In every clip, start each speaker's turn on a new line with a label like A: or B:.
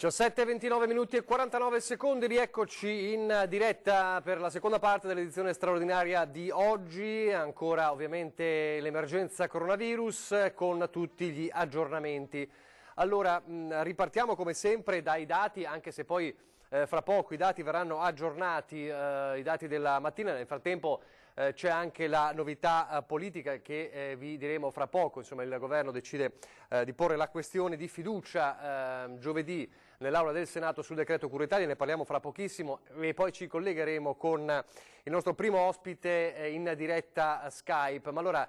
A: 17:29 minuti e 49 secondi, rieccoci in diretta per la seconda parte dell'edizione straordinaria di oggi, ancora ovviamente l'emergenza coronavirus con tutti gli aggiornamenti. Allora, ripartiamo come sempre dai dati, anche se poi fra poco i dati verranno aggiornati, i dati della mattina. Nel frattempo c'è anche la novità politica che vi diremo fra poco. Insomma, il governo decide di porre la questione di fiducia giovedì nell'Aula del Senato sul decreto Cura Italia, ne parliamo fra pochissimo e poi ci collegheremo con il nostro primo ospite in diretta Skype. Ma allora,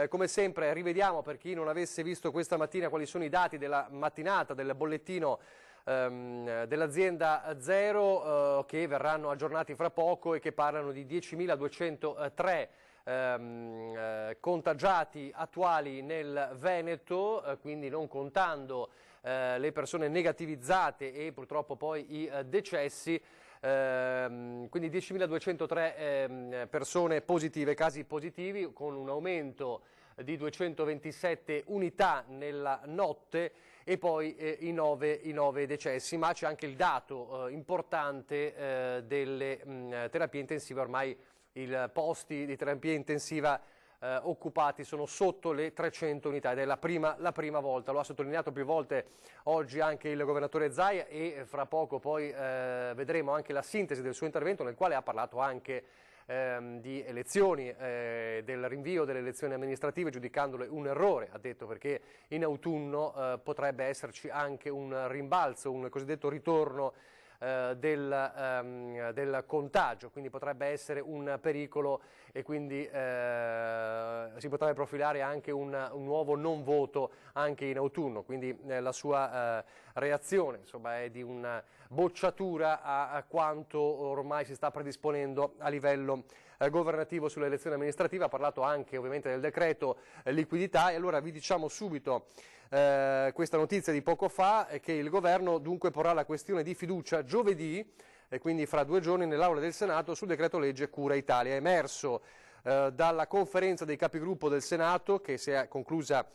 A: come sempre, rivediamo per chi non avesse visto questa mattina quali sono i dati della mattinata del bollettino dell'azienda Zero che verranno aggiornati fra poco e che parlano di 10.203 contagiati attuali nel Veneto, quindi non contando le persone negativizzate e purtroppo poi i decessi, quindi 10.203 persone positive, casi positivi, con un aumento di 227 unità nella notte e poi i 9 decessi, ma c'è anche il dato importante delle terapie intensive. Ormai i posti di terapia intensiva occupati sono sotto le 300 unità ed è la prima volta, lo ha sottolineato più volte oggi anche il governatore Zaia, e fra poco poi vedremo anche la sintesi del suo intervento, nel quale ha parlato anche di elezioni, del rinvio delle elezioni amministrative, giudicandole un errore, ha detto, perché in autunno potrebbe esserci anche un rimbalzo, un cosiddetto ritorno del contagio, quindi potrebbe essere un pericolo e quindi si potrebbe profilare anche un nuovo non voto anche in autunno. Quindi la sua reazione, insomma, è di una bocciatura a quanto ormai si sta predisponendo a livello governativo sulle elezioni amministrative. Ha parlato anche ovviamente del decreto liquidità, e allora vi diciamo subito questa notizia di poco fa, è che il governo dunque porrà la questione di fiducia giovedì, e quindi fra 2 giorni, nell'Aula del Senato sul decreto legge Cura Italia. È emerso dalla conferenza dei capigruppo del Senato, che si è conclusa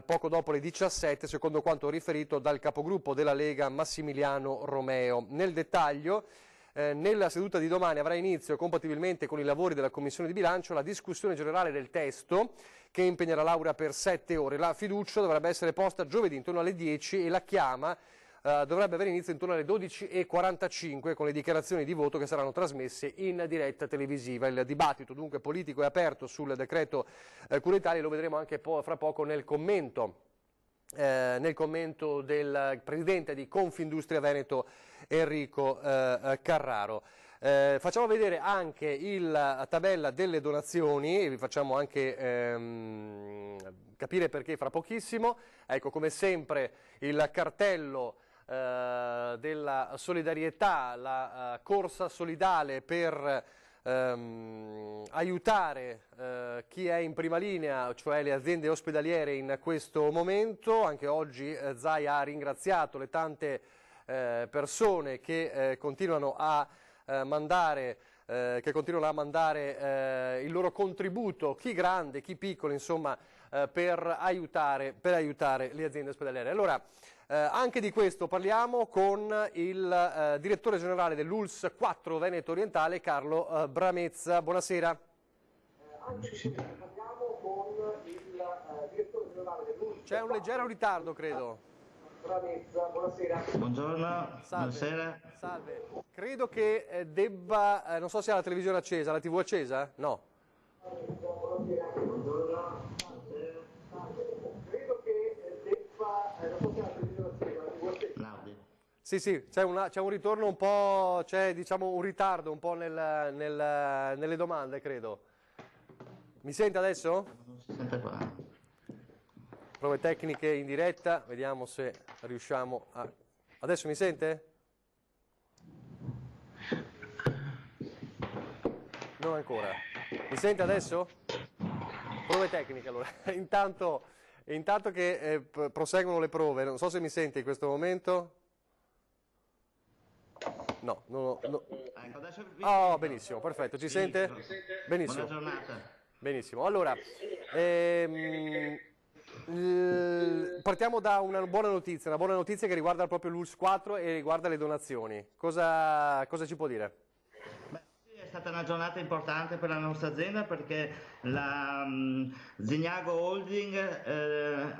A: poco dopo le 17, secondo quanto riferito dal capogruppo della Lega Massimiliano Romeo. Nel dettaglio, nella seduta di domani avrà inizio, compatibilmente con i lavori della Commissione di bilancio, la discussione generale del testo, che impegnerà l'Aula per 7 ore. La fiducia dovrebbe essere posta giovedì intorno alle 10 e la chiama dovrebbe avere inizio intorno alle 12:45, con le dichiarazioni di voto che saranno trasmesse in diretta televisiva. Il dibattito dunque politico è aperto sul decreto Cura Italia, lo vedremo anche fra poco nel commento del presidente di Confindustria Veneto Enrico Carraro. Facciamo vedere anche la tabella delle donazioni e vi facciamo anche capire perché fra pochissimo. Ecco, come sempre, il cartello della solidarietà, la corsa solidale per aiutare chi è in prima linea, cioè le aziende ospedaliere in questo momento. Anche oggi Zaia ha ringraziato le tante persone che continuano a mandare il loro contributo, chi grande, chi piccolo, insomma, per aiutare le aziende ospedaliere. Allora, anche di questo parliamo con il direttore generale dell'ULSS 4 Veneto Orientale, Carlo Bramezza. Buonasera. C'è un leggero ritardo, credo. Bramezza, buonasera.
B: Buongiorno,
A: Salve.
B: buonasera.
A: Salve. Credo che debba, non so se ha la televisione accesa, la TV accesa? No.
B: Buongiorno.
A: Credo che debba, non so se ha la televisione accesa, la TV accesa?
B: Naudi.
A: Sì, c'è un ritorno un po', c'è diciamo un ritardo un po' nelle domande, credo. Mi sente adesso?
B: Non si sente qua.
A: Prove tecniche in diretta, vediamo se riusciamo a... Adesso mi sente? Non ancora. Mi sente adesso? Prove tecniche allora. Intanto che proseguono le prove, non so se mi sente in questo momento. No.
B: Ecco, adesso vi
A: Oh, benissimo, perfetto. Ci sente? Benissimo.
B: Buona giornata.
A: Benissimo. Allora, Partiamo da una buona notizia che riguarda proprio l'ULSS 4 e riguarda le donazioni. Cosa ci può dire?
B: Beh, oggi è stata una giornata importante per la nostra azienda perché la Zignago Holding,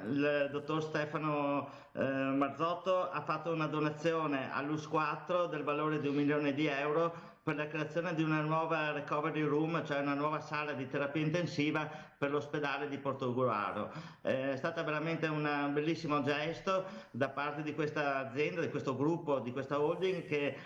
B: il dottor Stefano Marzotto ha fatto una donazione all'ULSS 4 del valore di 1 milione di euro per la creazione di una nuova recovery room, cioè una nuova sala di terapia intensiva per l'ospedale di Portogruaro. È stato veramente un bellissimo gesto da parte di questa azienda, di questo gruppo, di questa holding che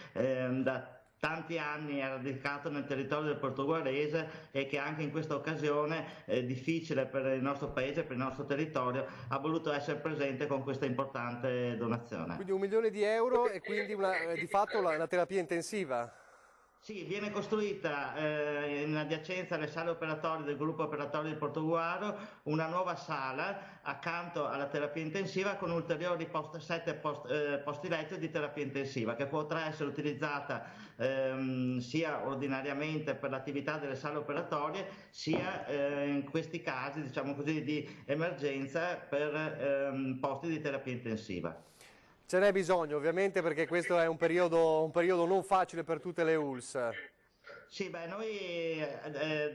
B: da tanti anni è radicato nel territorio del portoguarese e che anche in questa occasione difficile per il nostro paese, per il nostro territorio, ha voluto essere presente con questa importante donazione.
A: Quindi 1 milione di euro e quindi di fatto una terapia intensiva.
B: Sì, viene costruita in adiacenza alle sale operatorie del gruppo operatorio di Portogruaro una nuova sala accanto alla terapia intensiva con ulteriori 7 posti letto di terapia intensiva che potrà essere utilizzata sia ordinariamente per l'attività delle sale operatorie sia in questi casi, diciamo così, di emergenza per posti di terapia intensiva.
A: Ce n'è bisogno ovviamente perché questo è un periodo non facile per tutte le ULSS.
B: Sì, beh, noi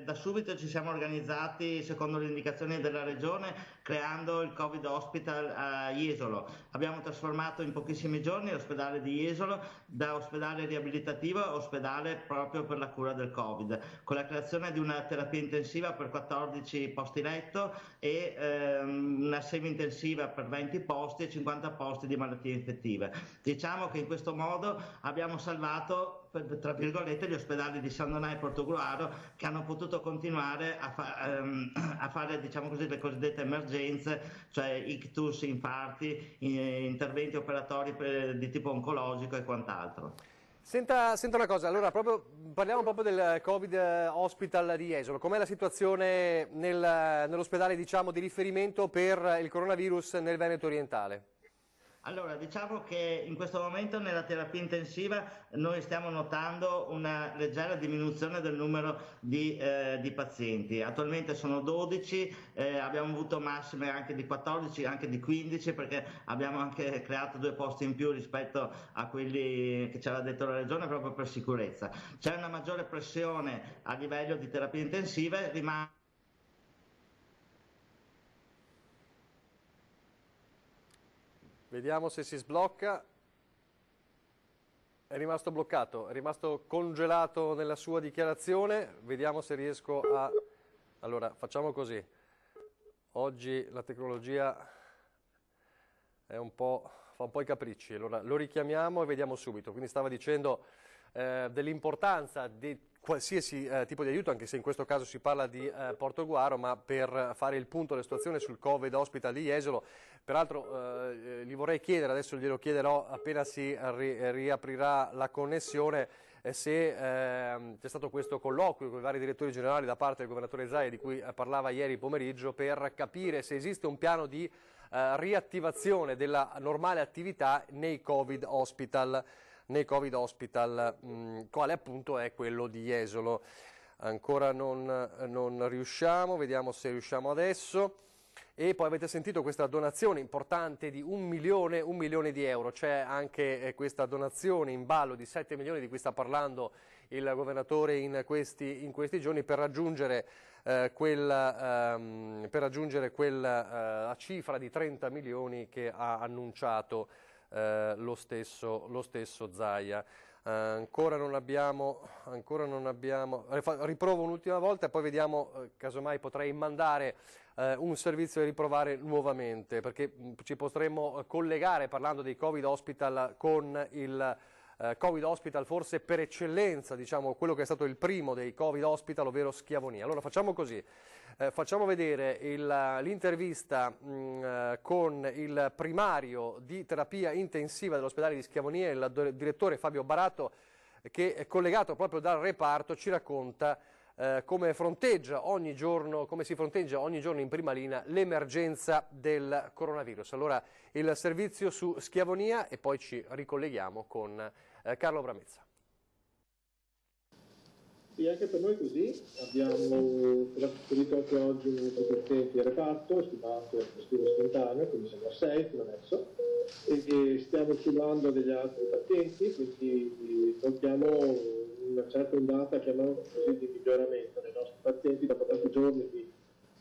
B: da subito ci siamo organizzati secondo le indicazioni della Regione creando il Covid Hospital a Jesolo. Abbiamo trasformato in pochissimi giorni l'ospedale di Jesolo da ospedale riabilitativo a ospedale proprio per la cura del Covid, con la creazione di una terapia intensiva per 14 posti letto e una semi-intensiva per 20 posti e 50 posti di malattie infettive. Diciamo che in questo modo abbiamo salvato tra virgolette gli ospedali di San Donà e Portogruaro che hanno potuto continuare a fare diciamo così le cosiddette emergenze, cioè ictus, infarti, interventi operatori di tipo oncologico e quant'altro.
A: Senta una cosa, allora parliamo proprio del Covid Hospital di Jesolo. Com'è la situazione nell'ospedale diciamo, di riferimento per il coronavirus nel Veneto orientale?
B: Allora, diciamo che in questo momento nella terapia intensiva noi stiamo notando una leggera diminuzione del numero di pazienti. Attualmente sono 12, abbiamo avuto massime anche di 14, anche di 15 perché abbiamo anche creato 2 posti in più rispetto a quelli che ci aveva detto la Regione proprio per sicurezza. C'è una maggiore pressione a livello di terapie intensive,
A: Vediamo se si sblocca. È rimasto bloccato, è rimasto congelato nella sua dichiarazione. Vediamo se riesco a... Allora, facciamo così. Oggi la tecnologia fa un po' i capricci. Allora, lo richiamiamo e vediamo subito. Quindi stava dicendo dell'importanza di qualsiasi tipo di aiuto, anche se in questo caso si parla di Portogruaro, ma per fare il punto della situazione sul Covid Hospital di Jesolo. Peraltro gli vorrei chiedere, adesso glielo chiederò appena si riaprirà la connessione, se c'è stato questo colloquio con i vari direttori generali da parte del governatore Zaia di cui parlava ieri pomeriggio per capire se esiste un piano di riattivazione della normale attività nei Covid Hospital, quale appunto è quello di Jesolo. Ancora non riusciamo, vediamo se riusciamo adesso. E poi avete sentito questa donazione importante di 1 milione di euro, c'è anche questa donazione in ballo di 7 milioni di cui sta parlando il governatore in questi giorni per raggiungere quella cifra di 30 milioni che ha annunciato lo stesso Zaia. Ancora non abbiamo, riprovo un'ultima volta e poi vediamo, casomai potrei mandare un servizio e riprovare nuovamente, perché ci potremmo collegare parlando dei Covid Hospital con il Covid Hospital forse per eccellenza, diciamo quello che è stato il primo dei Covid Hospital, ovvero Schiavonia. Allora facciamo così. Facciamo vedere l'intervista con il primario di terapia intensiva dell'ospedale di Schiavonia, il direttore Fabio Baratto, che è collegato proprio dal reparto, ci racconta come si fronteggia ogni giorno in prima linea l'emergenza del coronavirus. Allora il servizio su Schiavonia e poi ci ricolleghiamo con Carlo Bramezza.
C: Sì, anche per noi è così. Abbiamo trasferito anche oggi un altro paziente in reparto, è stimato respiro spontaneo, quindi siamo a 6 fino adesso, e stiamo subando degli altri pazienti, quindi notiamo una certa ondata, chiamiamolo così, di miglioramento dei nostri pazienti dopo tanti giorni di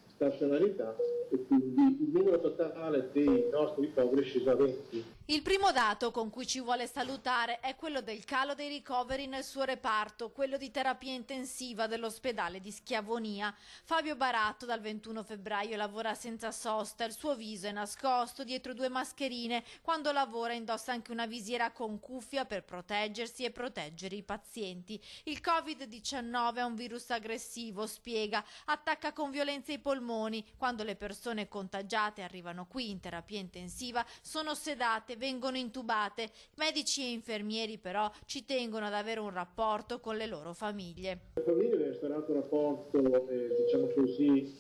C: stazionalità, e quindi il numero totale dei nostri ricoveri è sceso a 20.
D: Il primo dato con cui ci vuole salutare è quello del calo dei ricoveri nel suo reparto, quello di terapia intensiva dell'ospedale di Schiavonia. Fabio Baratto dal 21 febbraio lavora senza sosta, il suo viso è nascosto dietro 2 mascherine, quando lavora indossa anche una visiera con cuffia per proteggersi e proteggere i pazienti. Il Covid-19 è un virus aggressivo, spiega, attacca con violenza i polmoni. Quando le persone contagiate arrivano qui in terapia intensiva sono sedate, vengono intubate. Medici e infermieri però ci tengono ad avere un rapporto con le loro famiglie.
C: Le famiglie abbiamo instaurato un rapporto, diciamo così,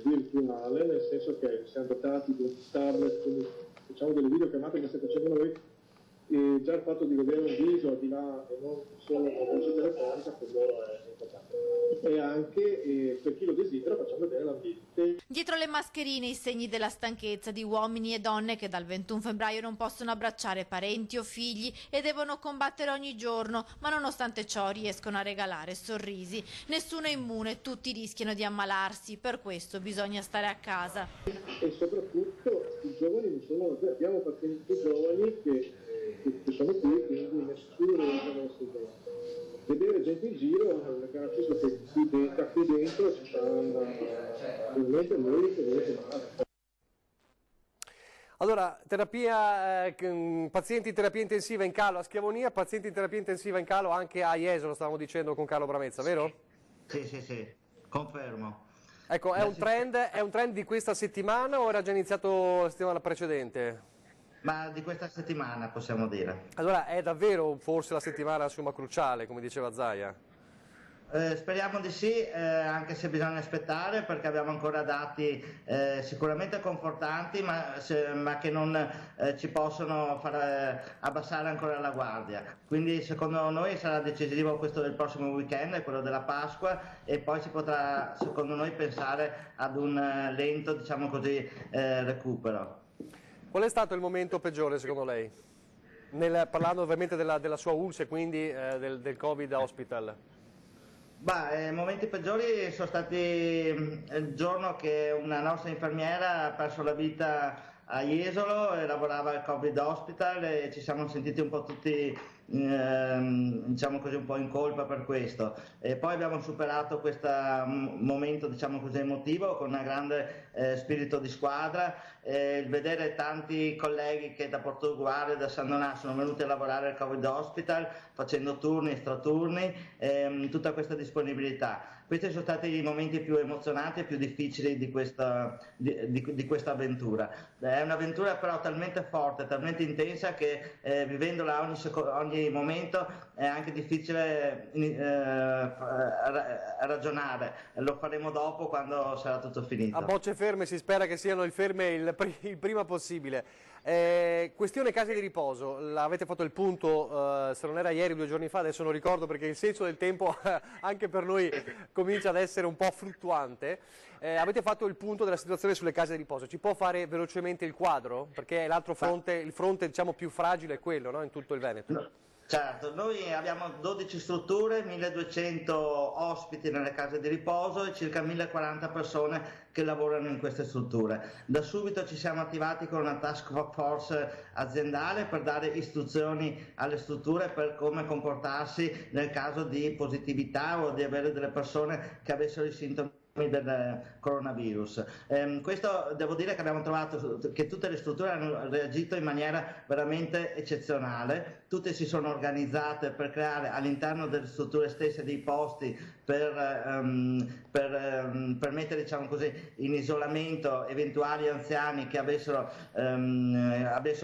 C: virtuale, nel senso che siamo dotati di un tablet, quindi facciamo delle videochiamate come state facendo noi, e già il fatto di vedere un viso al di là e non solo una voce telefonica per loro è importante. E anche per chi lo desidera facciamo vedere l'ambiente.
D: Dietro le mascherine i segni della stanchezza di uomini e donne che dal 21 febbraio non possono abbracciare parenti o figli e devono combattere ogni giorno, ma nonostante ciò riescono a regalare sorrisi. Nessuno è immune, tutti rischiano di ammalarsi, per questo bisogna stare a casa.
C: E soprattutto i giovani non sono, abbiamo pazienti giovani che sono qui, quindi nessuno deve essere. Vedere gente in giro, le garantisco che qui dentro ci saranno probabilmente noi che vedete male.
A: Allora, pazienti in terapia intensiva in calo a Schiavonia, pazienti in terapia intensiva in calo anche a Jesolo, stavamo dicendo con Carlo Bramezza, vero?
B: Sì, confermo.
A: Ecco, è un trend di questa settimana o era già iniziato la settimana precedente?
B: Ma di questa settimana possiamo dire.
A: Allora è davvero forse la settimana insomma, cruciale, come diceva Zaia?
B: Speriamo di sì, anche se bisogna aspettare perché abbiamo ancora dati sicuramente confortanti ma che non ci possono far abbassare ancora la guardia. Quindi secondo noi sarà decisivo questo del prossimo weekend, quello della Pasqua, e poi si potrà secondo noi pensare ad un lento, diciamo così, recupero.
A: Qual è stato il momento peggiore secondo lei? Parlando ovviamente della sua ULSS e quindi del Covid Hospital.
B: I momenti peggiori sono stati il giorno che una nostra infermiera ha perso la vita a Jesolo e lavorava al Covid Hospital e ci siamo sentiti un po' tutti diciamo così un po' in colpa per questo, e poi abbiamo superato questo momento diciamo così emotivo con un grande spirito di squadra, il vedere tanti colleghi che da Portogallo e da San Donà sono venuti a lavorare al Covid Hospital facendo turni e straturni, tutta questa disponibilità. Questi sono stati i momenti più emozionanti e più difficili di questa avventura. È un'avventura però talmente forte, talmente intensa che vivendola ogni momento è anche difficile ragionare. Lo faremo dopo quando sarà tutto finito.
A: A bocce ferme, si spera che siano ferme il prima possibile. Questione case di riposo, avete fatto il punto, se non era ieri 2 giorni fa, adesso non ricordo perché il senso del tempo anche per noi comincia ad essere un po' fluttuante. Avete fatto il punto della situazione sulle case di riposo, ci può fare velocemente il quadro? Perché l'altro fronte, il fronte diciamo più fragile è quello, no? In tutto il Veneto.
B: No. Certo, noi abbiamo 12 strutture, 1200 ospiti nelle case di riposo e circa 1040 persone che lavorano in queste strutture. Da subito ci siamo attivati con una task force aziendale per dare istruzioni alle strutture per come comportarsi nel caso di positività o di avere delle persone che avessero i sintomi del coronavirus. Questo devo dire che abbiamo trovato che tutte le strutture hanno reagito in maniera veramente eccezionale, tutte si sono organizzate per creare all'interno delle strutture stesse dei posti per mettere diciamo così, in isolamento eventuali anziani che avessero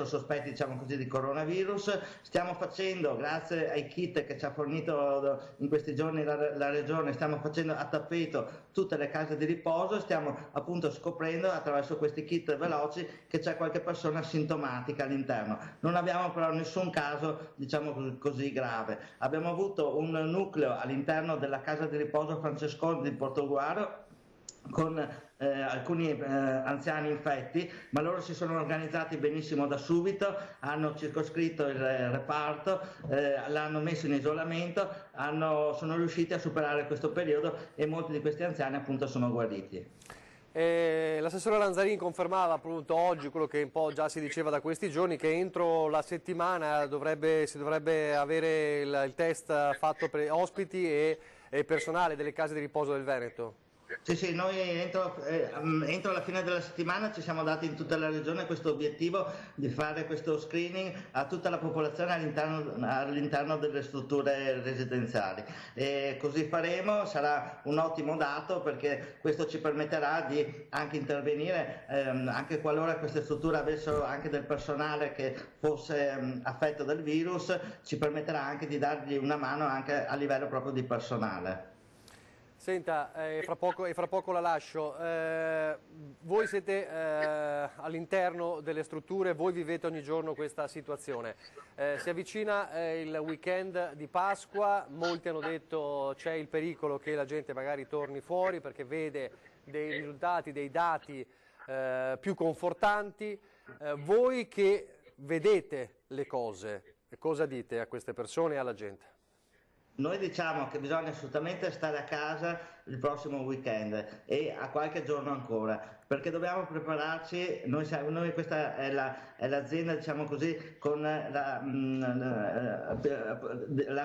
B: sospetti diciamo così, di coronavirus. Stiamo facendo, grazie ai kit che ci ha fornito in questi giorni la Regione, stiamo facendo a tappeto tutte le case di riposo, stiamo appunto scoprendo attraverso questi kit veloci che c'è qualche persona sintomatica all'interno. Non abbiamo però nessun caso stato, diciamo così, grave. Abbiamo avuto un nucleo all'interno della casa di riposo Francesconi di Portogruaro con alcuni anziani infetti, ma loro si sono organizzati benissimo da subito, hanno circoscritto il reparto, l'hanno messo in isolamento, sono riusciti a superare questo periodo e molti di questi anziani appunto sono guariti.
A: L'assessore Lanzarin confermava appunto oggi quello che un po' già si diceva da questi giorni, che entro la settimana si dovrebbe avere il test fatto per ospiti e personale delle case di riposo del Veneto.
B: Sì, noi entro la fine della settimana ci siamo dati in tutta la regione questo obiettivo di fare questo screening a tutta la popolazione all'interno delle strutture residenziali, e così faremo. Sarà un ottimo dato, perché questo ci permetterà di anche intervenire anche qualora queste strutture avessero anche del personale che fosse affetto dal virus, ci permetterà anche di dargli una mano anche a livello proprio di personale.
A: Senta, fra poco la lascio. Voi siete all'interno delle strutture, voi vivete ogni giorno questa situazione. Si avvicina il weekend di Pasqua, molti hanno detto c'è il pericolo che la gente magari torni fuori perché vede dei risultati, dei dati più confortanti. Voi che vedete le cose, cosa dite a queste persone e alla gente?
B: Noi diciamo che bisogna assolutamente stare a casa il prossimo weekend e a qualche giorno ancora, perché dobbiamo prepararci. Noi questa è l'azienda, diciamo così, con la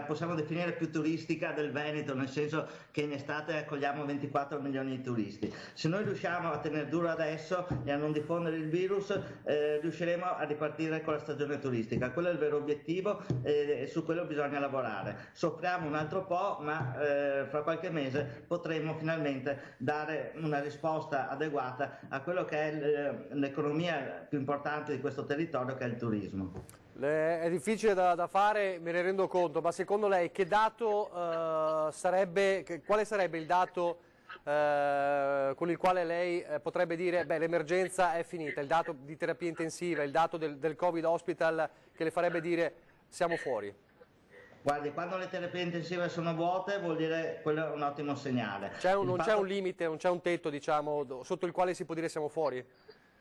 B: possiamo definire più turistica del Veneto, nel senso che in estate accogliamo 24 milioni di turisti. Se noi riusciamo a tenere duro adesso e a non diffondere il virus, riusciremo a ripartire con la stagione turistica. Quello è il vero obiettivo e su quello bisogna lavorare. Soffriamo un altro po', ma fra qualche mese potremo finalmente dare una risposta adeguata a quello che è l'economia più importante di questo territorio, che è il turismo.
A: È difficile da fare, me ne rendo conto, ma secondo lei che dato quale sarebbe il dato con il quale lei potrebbe dire l'emergenza è finita, il dato di terapia intensiva, il dato del Covid Hospital che le farebbe dire siamo fuori?
B: Guardi, quando le terapie intensive sono vuote vuol dire quello è un ottimo segnale.
A: Non c'è un limite, non c'è un tetto, diciamo, sotto il quale si può dire siamo fuori?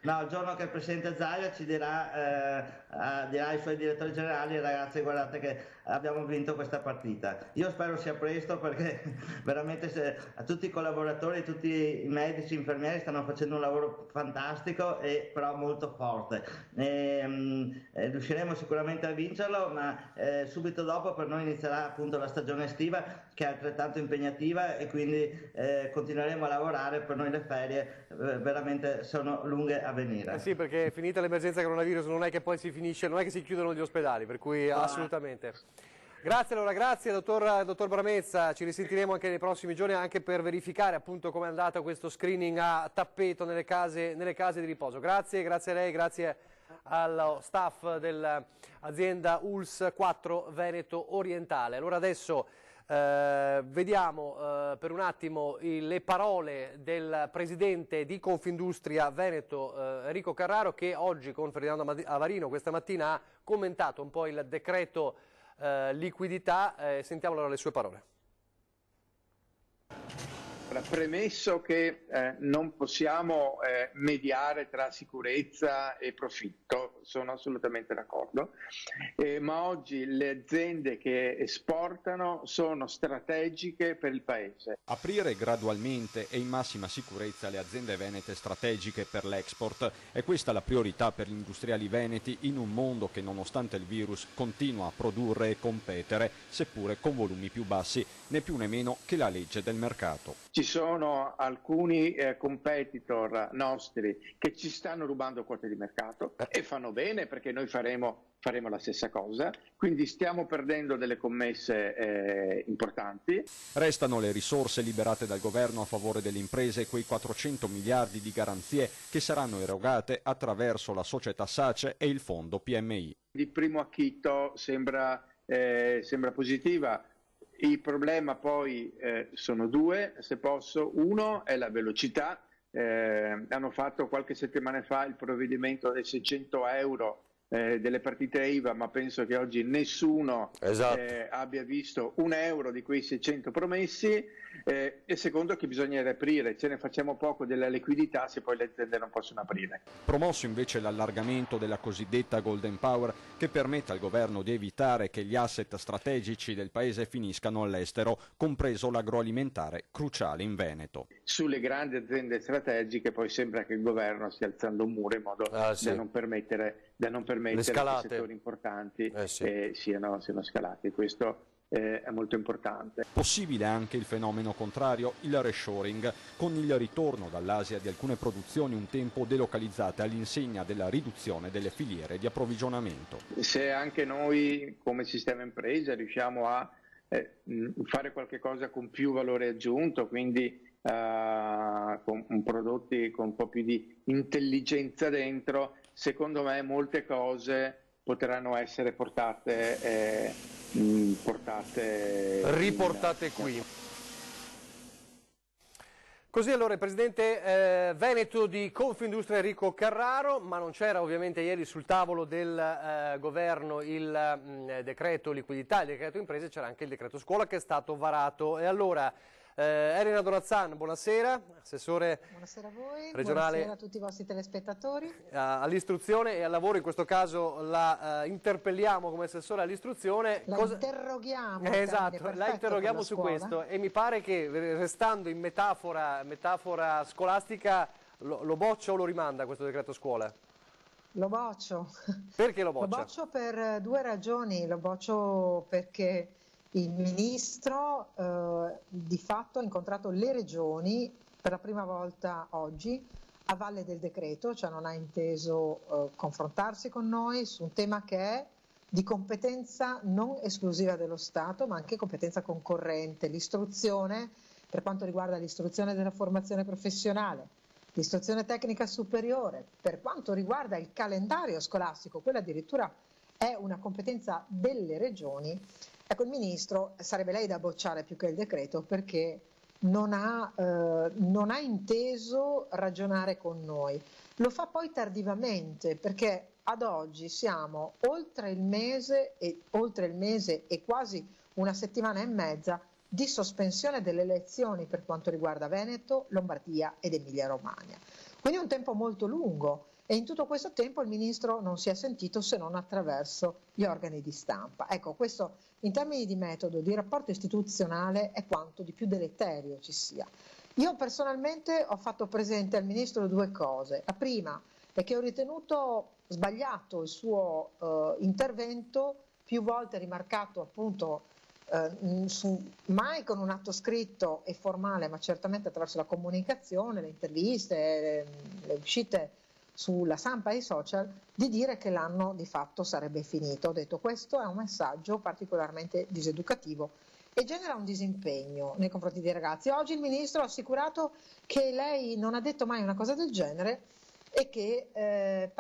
B: No, il giorno che il Presidente Zaia ci dirà ai suoi direttori generali: ragazzi, guardate che abbiamo vinto questa partita. Io spero sia presto, perché veramente tutti i collaboratori, tutti i medici, infermieri stanno facendo un lavoro fantastico e però molto forte. Riusciremo sicuramente a vincerlo, ma subito dopo per noi inizierà appunto la stagione estiva, che è altrettanto impegnativa, e quindi continueremo a lavorare. Per noi le ferie veramente sono lunghe a venire.
A: Sì, perché finita l'emergenza coronavirus non è che poi si finisce, non è che si chiudono gli ospedali, per cui assolutamente. Grazie allora, grazie dottor Bramezza, ci risentiremo anche nei prossimi giorni anche per verificare appunto come è andato questo screening a tappeto nelle case di riposo. Grazie a lei, grazie allo staff dell'azienda ULSS 4 Veneto Orientale. Allora adesso vediamo per un attimo le parole del presidente di Confindustria Veneto Enrico Carraro, che oggi con Ferdinando Avarino questa mattina ha commentato un po' il decreto liquidità. Sentiamo allora le sue parole.
E: Premesso che non possiamo mediare tra sicurezza e profitto, sono assolutamente d'accordo, ma oggi le aziende che esportano sono strategiche per il Paese.
F: Aprire gradualmente e in massima sicurezza le aziende venete strategiche per l'export è questa la priorità per gli industriali veneti in un mondo che nonostante il virus continua a produrre e competere, seppure con volumi più bassi, né più né meno che la legge del mercato.
E: Ci sono alcuni competitor nostri che ci stanno rubando quote di mercato e fanno bene, perché noi faremo la stessa cosa, quindi stiamo perdendo delle commesse importanti.
F: Restano le risorse liberate dal governo a favore delle imprese e quei 400 miliardi di garanzie che saranno erogate attraverso la società SACE e il fondo PMI.
E: Di primo acchito sembra positiva. Il problema poi sono due, se posso. Uno è la velocità. Hanno fatto qualche settimana fa il provvedimento dei 600 euro delle partite IVA, ma penso che oggi nessuno abbia visto un euro di quei 600 promessi, e secondo che bisogna riaprire, ce ne facciamo poco della liquidità se poi le aziende non possono aprire.
F: Promosso invece l'allargamento della cosiddetta Golden Power, che permette al governo di evitare che gli asset strategici del paese finiscano all'estero, compreso l'agroalimentare cruciale in Veneto.
E: Sulle grandi aziende strategiche poi sembra che il governo stia alzando un muro in modo da non permettere che settori importanti siano scalati. Questo è molto importante.
F: Possibile anche il fenomeno contrario, il reshoring, con il ritorno dall'Asia di alcune produzioni un tempo delocalizzate all'insegna della riduzione delle filiere di approvvigionamento. Se
E: anche noi come sistema impresa riusciamo a fare qualche cosa con più valore aggiunto, quindi con prodotti con un po' più di intelligenza dentro, secondo me molte cose potranno essere
A: riportate qui. Così allora il presidente veneto di Confindustria Enrico Carraro, ma non c'era ovviamente ieri sul tavolo del governo il decreto liquidità, il decreto imprese, c'era anche il decreto scuola che è stato varato. E allora Elena Donazzan, buonasera, assessore
G: buonasera a voi,
A: regionale,
G: buonasera a tutti i vostri telespettatori.
A: All'istruzione e al lavoro, in questo caso la interpelliamo come assessore all'istruzione.
G: Interroghiamo.
A: Esatto, la interroghiamo su questo, e mi pare che, restando in metafora scolastica, lo boccia o lo rimanda questo decreto scuola?
G: Lo boccio.
A: Perché lo boccia?
G: Lo boccio per due ragioni. Lo boccio perché il ministro di fatto ha incontrato le regioni per la prima volta oggi a valle del decreto, cioè non ha inteso confrontarsi con noi su un tema che è di competenza non esclusiva dello Stato, ma anche competenza concorrente. L'istruzione, per quanto riguarda l'istruzione della formazione professionale, l'istruzione tecnica superiore, per quanto riguarda il calendario scolastico, quella addirittura è una competenza delle regioni. Ecco, il ministro sarebbe lei da bocciare più che il decreto, perché non ha inteso ragionare con noi. Lo fa poi tardivamente, perché ad oggi siamo oltre il mese e quasi una settimana e mezza di sospensione delle elezioni per quanto riguarda Veneto, Lombardia ed Emilia-Romagna. Quindi un tempo molto lungo. E in tutto questo tempo il ministro non si è sentito se non attraverso gli organi di stampa. Ecco, questo in termini di metodo, di rapporto istituzionale, è quanto di più deleterio ci sia. Io personalmente ho fatto presente al ministro due cose. La prima è che ho ritenuto sbagliato il suo intervento, più volte rimarcato appunto mai con un atto scritto e formale, ma certamente attraverso la comunicazione, le interviste, le uscite sulla stampa e i social, di dire che l'anno di fatto sarebbe finito. Ho detto questo è un messaggio particolarmente diseducativo e genera un disimpegno nei confronti dei ragazzi. Oggi il ministro ha assicurato che lei non ha detto mai una cosa del genere e che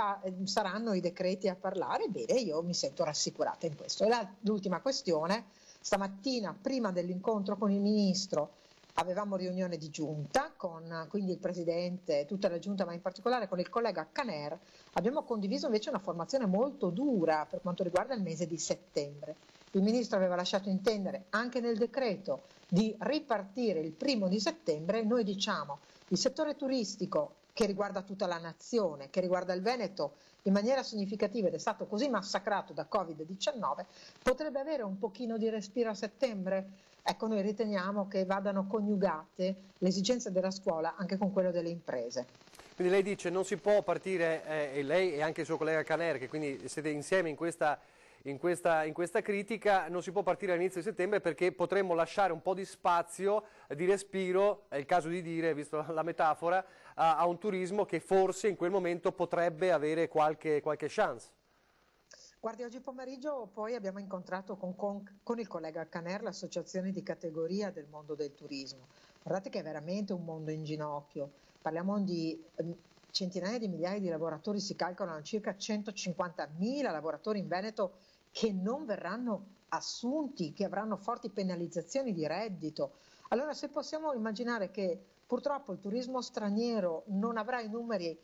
G: saranno i decreti a parlare. Bene, io mi sento rassicurata in questo. E l'ultima questione, stamattina prima dell'incontro con il ministro avevamo riunione di giunta con quindi il presidente, tutta la giunta, ma in particolare con il collega Caner. Abbiamo condiviso invece una formazione molto dura per quanto riguarda il mese di settembre. Il ministro aveva lasciato intendere anche nel decreto di ripartire il 1° di settembre. Noi diciamo il settore turistico, che riguarda tutta la nazione, che riguarda il Veneto in maniera significativa ed è stato così massacrato da Covid-19, potrebbe avere un pochino di respiro a settembre. Ecco, noi riteniamo che vadano coniugate le esigenze della scuola anche con quello delle imprese.
A: Quindi lei dice non si può partire, e lei e anche il suo collega Caner, che quindi siete insieme in questa critica, non si può partire all'inizio di settembre perché potremmo lasciare un po' di spazio, di respiro, è il caso di dire, visto la metafora, a un turismo che forse in quel momento potrebbe avere qualche chance.
G: Guardi, oggi pomeriggio poi abbiamo incontrato con il collega Caner l'associazione di categoria del mondo del turismo. Guardate che è veramente un mondo in ginocchio, parliamo di centinaia di migliaia di lavoratori, si calcolano circa 150.000 lavoratori in Veneto che non verranno assunti, che avranno forti penalizzazioni di reddito. Allora, se possiamo immaginare che purtroppo il turismo straniero non avrà i numeri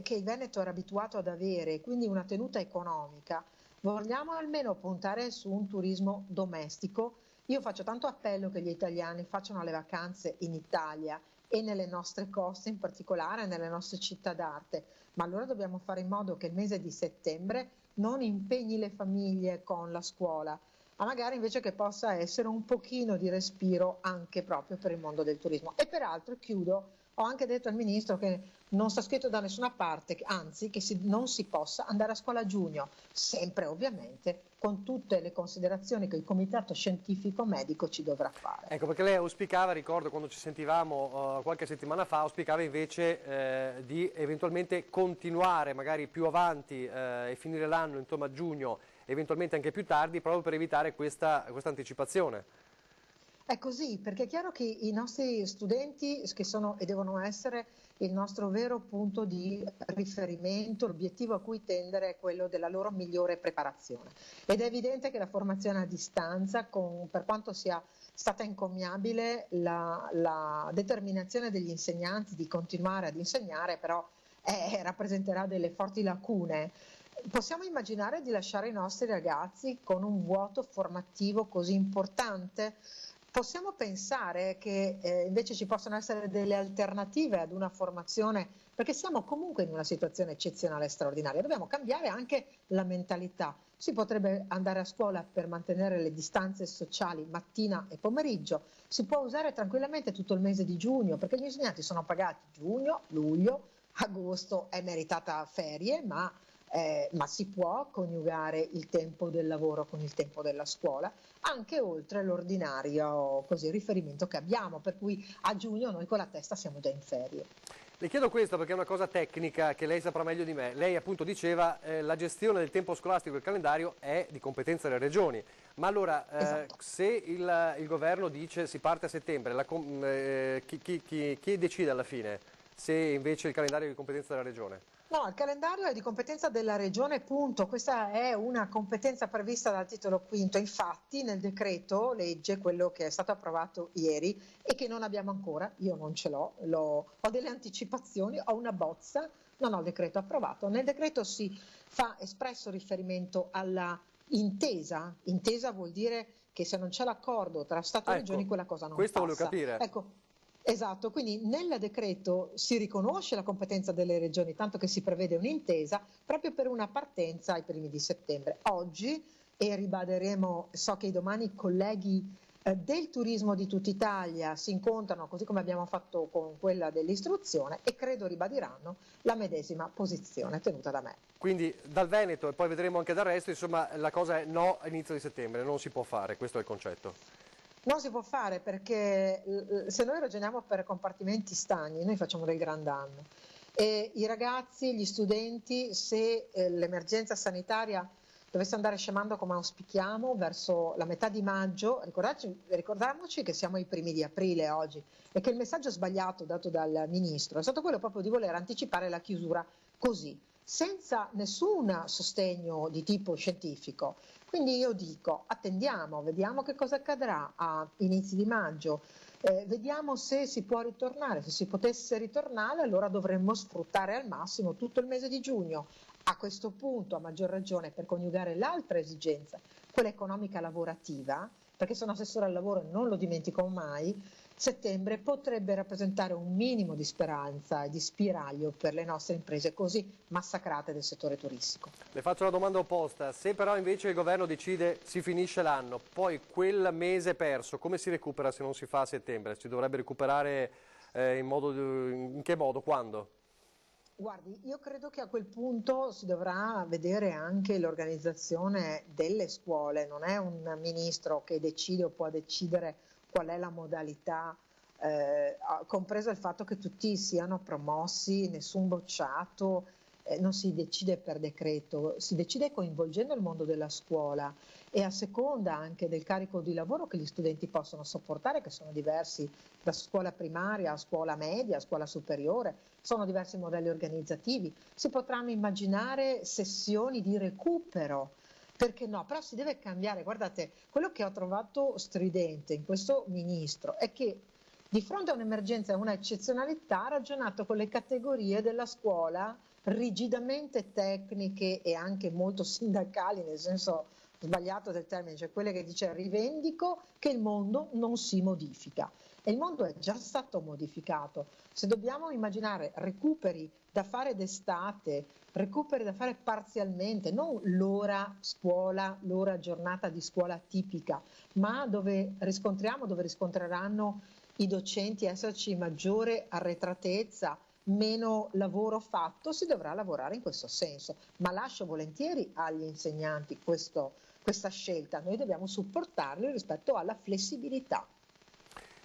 G: che il Veneto era abituato ad avere, quindi una tenuta economica, vogliamo almeno puntare su un turismo domestico. Io faccio tanto appello che gli italiani facciano le vacanze in Italia e nelle nostre coste, in particolare nelle nostre città d'arte, ma allora dobbiamo fare in modo che il mese di settembre non impegni le famiglie con la scuola, ma magari invece che possa essere un pochino di respiro anche proprio per il mondo del turismo. E peraltro, chiudo, ho anche detto al Ministro che non sta scritto da nessuna parte, anzi che non si possa andare a scuola a giugno, sempre ovviamente con tutte le considerazioni che il Comitato Scientifico Medico ci dovrà fare.
A: Ecco, perché lei auspicava, ricordo quando ci sentivamo qualche settimana fa, auspicava invece di eventualmente continuare magari più avanti e finire l'anno intorno a giugno, eventualmente anche più tardi, proprio per evitare questa anticipazione.
G: È così, perché è chiaro che i nostri studenti, che sono e devono essere il nostro vero punto di riferimento, l'obiettivo a cui tendere è quello della loro migliore preparazione. Ed è evidente che la formazione a distanza, per quanto sia stata encomiabile la determinazione degli insegnanti di continuare ad insegnare, però rappresenterà delle forti lacune. Possiamo immaginare di lasciare i nostri ragazzi con un vuoto formativo così importante? Possiamo pensare che invece ci possano essere delle alternative ad una formazione, perché siamo comunque in una situazione eccezionale e straordinaria, dobbiamo cambiare anche la mentalità. Si potrebbe andare a scuola per mantenere le distanze sociali mattina e pomeriggio, si può usare tranquillamente tutto il mese di giugno, perché gli insegnanti sono pagati giugno, luglio, agosto è meritata ferie, ma si può coniugare il tempo del lavoro con il tempo della scuola, anche oltre l'ordinario riferimento che abbiamo, per cui a giugno noi con la testa siamo già in ferie.
A: Le chiedo questo perché è una cosa tecnica che lei saprà meglio di me. Lei appunto diceva la gestione del tempo scolastico e il calendario è di competenza delle regioni, ma allora
G: Esatto.
A: se il governo dice si parte a settembre, chi decide alla fine se invece il calendario è di competenza della regione?
G: No, il calendario è di competenza della regione, punto. Questa è una competenza prevista dal titolo quinto. Infatti nel decreto legge, quello che è stato approvato ieri e che non abbiamo ancora, io non ce l'ho, ho delle anticipazioni, ho una bozza, non ho il decreto approvato. Nel decreto si fa espresso riferimento alla intesa. Intesa vuol dire che se non c'è l'accordo tra Stato e Regioni quella cosa non
A: questo
G: passa.
A: volevo capire.
G: Ecco. Esatto, quindi nel decreto si riconosce la competenza delle regioni, tanto che si prevede un'intesa proprio per una partenza ai primi di settembre. Oggi, e ribaderemo, so che domani i colleghi del turismo di tutta Italia si incontrano, così come abbiamo fatto con quella dell'istruzione, e credo ribadiranno la medesima posizione tenuta da me.
A: Quindi dal Veneto e poi vedremo anche dal resto, insomma la cosa è no all'inizio di settembre, non si può fare, questo è il concetto.
G: Non si può fare perché se noi ragioniamo per compartimenti stagni, noi facciamo del gran danno. E i ragazzi, gli studenti, se l'emergenza sanitaria dovesse andare scemando come auspichiamo verso la metà di maggio, ricordiamoci che siamo ai primi di aprile oggi e che il messaggio sbagliato dato dal Ministro è stato quello proprio di voler anticipare la chiusura così, senza nessun sostegno di tipo scientifico. Quindi io dico, attendiamo, vediamo che cosa accadrà a inizi di maggio, vediamo se si può ritornare, se si potesse ritornare allora dovremmo sfruttare al massimo tutto il mese di giugno. A questo punto, a maggior ragione, per coniugare l'altra esigenza, quella economica lavorativa, perché sono assessore al lavoro e non lo dimentico mai, settembre potrebbe rappresentare un minimo di speranza e di spiraglio per le nostre imprese così massacrate del settore turistico.
A: Le faccio una domanda opposta, se però invece il governo decide si finisce l'anno, poi quel mese perso come si recupera se non si fa a settembre? Si dovrebbe recuperare in che modo, quando?
G: Guardi, io credo che a quel punto si dovrà vedere anche l'organizzazione delle scuole, non è un ministro che decide o può decidere qual è la modalità, compreso il fatto che tutti siano promossi, nessun bocciato, non si decide per decreto, si decide coinvolgendo il mondo della scuola e a seconda anche del carico di lavoro che gli studenti possono sopportare, che sono diversi da scuola primaria a scuola media, a scuola superiore, sono diversi modelli organizzativi, si potranno immaginare sessioni di recupero. Perché no? Però si deve cambiare. Guardate, quello che ho trovato stridente in questo ministro è che di fronte a un'emergenza e a una eccezionalità ha ragionato con le categorie della scuola rigidamente tecniche e anche molto sindacali, nel senso sbagliato del termine, cioè quelle che dice rivendico che il mondo non si modifica. E il mondo è già stato modificato. Se dobbiamo immaginare recuperi da fare d'estate, recuperi da fare parzialmente, non l'ora scuola, l'ora giornata di scuola tipica, ma dove riscontreranno i docenti esserci maggiore arretratezza, meno lavoro fatto, si dovrà lavorare in questo senso. Ma lascio volentieri agli insegnanti questa scelta, noi dobbiamo supportarli rispetto alla flessibilità.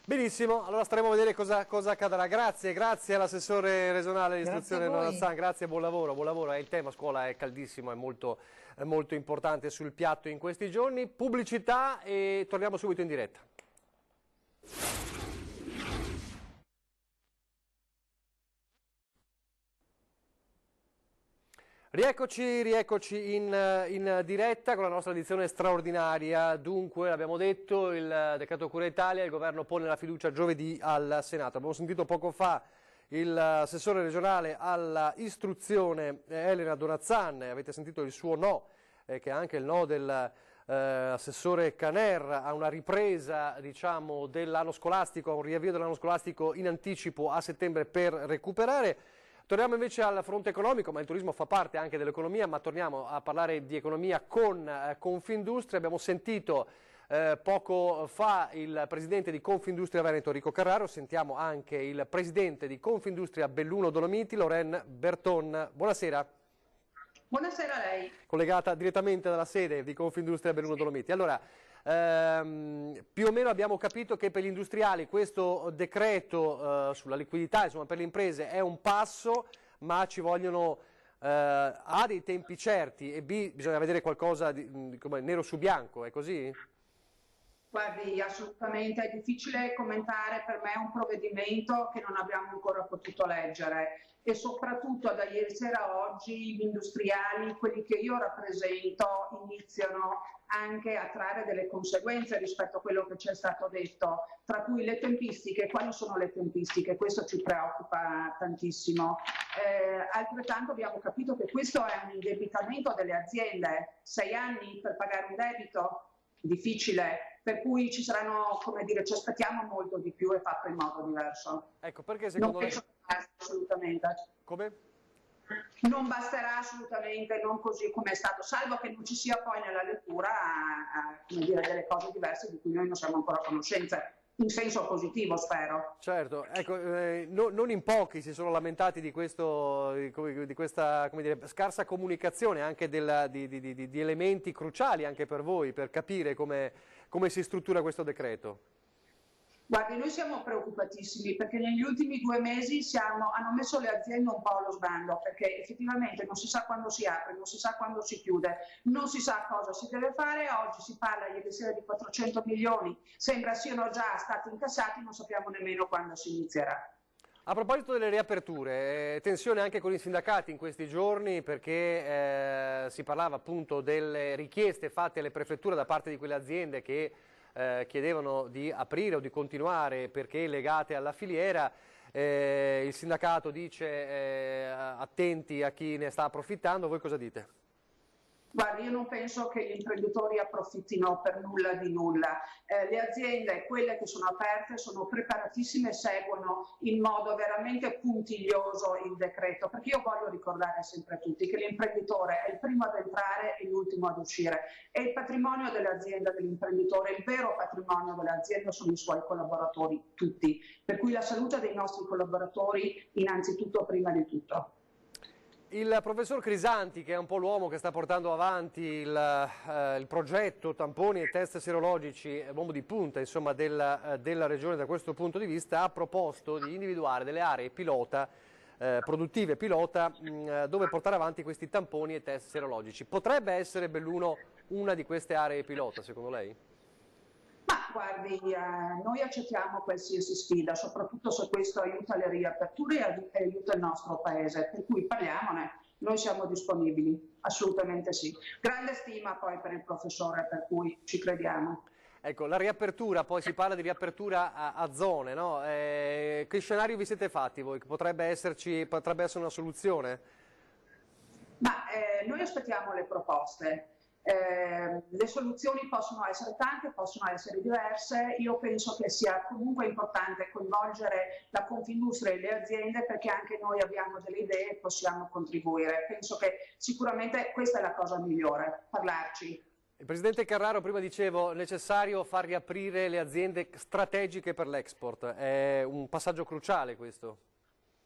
A: Benissimo, allora staremo a vedere cosa accadrà. Grazie all'assessore regionale dell'istruzione Norazzan, grazie, buon lavoro. Il tema scuola è caldissimo, è molto importante sul piatto in questi giorni. Pubblicità e torniamo subito in diretta. Rieccoci in diretta con la nostra edizione straordinaria. Dunque, abbiamo detto, il decreto Cura Italia, il governo pone la fiducia giovedì al Senato. Abbiamo sentito poco fa l'assessore regionale all'istruzione Elena Donazzan, avete sentito il suo no, che è anche il no dell'assessore Caner a una ripresa, diciamo, dell'anno scolastico, a un riavvio dell'anno scolastico in anticipo a settembre per recuperare. Torniamo invece al fronte economico, ma il turismo fa parte anche dell'economia, ma torniamo a parlare di economia con Confindustria. Abbiamo sentito poco fa il presidente di Confindustria Veneto Enrico Carraro, sentiamo anche il presidente di Confindustria Belluno Dolomiti, Lorraine Berton. Buonasera.
H: Buonasera a lei.
A: Collegata direttamente dalla sede di Confindustria Belluno Dolomiti. Allora, più o meno abbiamo capito che per gli industriali questo decreto sulla liquidità, insomma per le imprese, è un passo, ma ci vogliono A, dei tempi certi, e B, bisogna vedere qualcosa di come nero su bianco, è così?
H: Guardi, assolutamente è difficile commentare per me un provvedimento che non abbiamo ancora potuto leggere, e soprattutto da ieri sera a oggi gli industriali, quelli che io rappresento, iniziano anche a trarre delle conseguenze rispetto a quello che ci è stato detto, tra cui le tempistiche. Quali sono le tempistiche? Questo ci preoccupa tantissimo. Altrettanto abbiamo capito che questo è un indebitamento delle aziende, 6 anni per pagare un debito, difficile, per cui ci saranno, come dire, ci aspettiamo molto di più e fatto in modo diverso.
A: Ecco, perché secondo lei...
H: Assolutamente.
A: Come?
H: Non basterà assolutamente, non così come è stato, salvo che non ci sia poi nella lettura come dire, delle cose diverse di cui noi non siamo ancora a conoscenza, in senso positivo, spero.
A: Certo, ecco, non in pochi si sono lamentati di questa, come dire, scarsa comunicazione anche di elementi cruciali anche per voi, per capire come si struttura questo decreto.
H: Guardi, noi siamo preoccupatissimi perché negli ultimi 2 mesi hanno messo le aziende un po' allo sbando, perché effettivamente non si sa quando si apre, non si sa quando si chiude, non si sa cosa si deve fare. Oggi si parla ieri sera di 400 milioni, sembra siano già stati incassati, non sappiamo nemmeno quando si inizierà.
A: A proposito delle riaperture, tensione anche con i sindacati in questi giorni, perché si parlava appunto delle richieste fatte alle prefetture da parte di quelle aziende che chiedevano di aprire o di continuare perché legate alla filiera. Il sindacato dice attenti a chi ne sta approfittando. Voi cosa dite?
H: Guardi, io non penso che gli imprenditori approfittino per nulla di nulla. Le aziende, quelle che sono aperte, sono preparatissime e seguono in modo veramente puntiglioso il decreto, perché io voglio ricordare sempre a tutti che l'imprenditore è il primo ad entrare e l'ultimo ad uscire. E il patrimonio dell'azienda, dell'imprenditore, il vero patrimonio dell'azienda sono i suoi collaboratori, tutti. Per cui la salute dei nostri collaboratori innanzitutto prima di tutto.
A: Il professor Crisanti, che è un po' l'uomo che sta portando avanti il progetto tamponi e test serologici, l'uomo di punta insomma, della regione da questo punto di vista, ha proposto di individuare delle aree pilota, produttive pilota, dove portare avanti questi tamponi e test serologici. Potrebbe essere Belluno una di queste aree pilota, secondo lei?
H: Ma guardi, noi accettiamo qualsiasi sfida, soprattutto se questo aiuta le riaperture e aiuta il nostro paese, per cui parliamone, noi siamo disponibili, assolutamente sì. Grande stima poi per il professore, per cui ci crediamo.
A: Ecco, la riapertura, poi si parla di riapertura a zone, no? Che scenario vi siete fatti voi? Potrebbe essere una soluzione?
H: Ma noi aspettiamo le proposte. Le soluzioni possono essere tante, possono essere diverse. Io penso che sia comunque importante coinvolgere la Confindustria e le aziende, perché anche noi abbiamo delle idee e possiamo contribuire. Penso che sicuramente questa è la cosa migliore, parlarci.
A: Il Presidente Carraro, prima dicevo, necessario far riaprire le aziende strategiche per l'export. È un passaggio cruciale questo.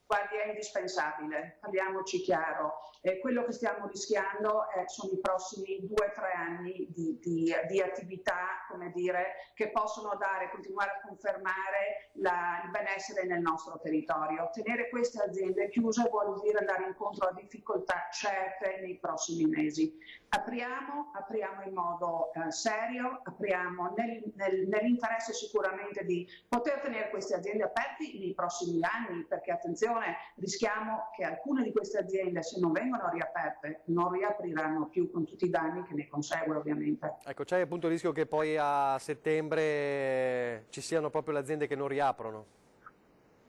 H: Guardi, è indispensabile, parliamoci chiaro. Quello che stiamo rischiando sono i prossimi 2 o 3 anni di attività, come dire, che possono continuare a confermare il benessere nel nostro territorio. Tenere queste aziende chiuse vuol dire andare incontro a difficoltà certe nei prossimi mesi. Apriamo in modo serio, apriamo nell'interesse sicuramente di poter tenere queste aziende aperte nei prossimi anni, perché attenzione, rischiamo che alcune di queste aziende, se non vengono riaperte, non riapriranno più, con tutti i danni che ne consegue ovviamente.
A: Ecco, c'è appunto il rischio che poi a settembre ci siano proprio le aziende che non riaprono.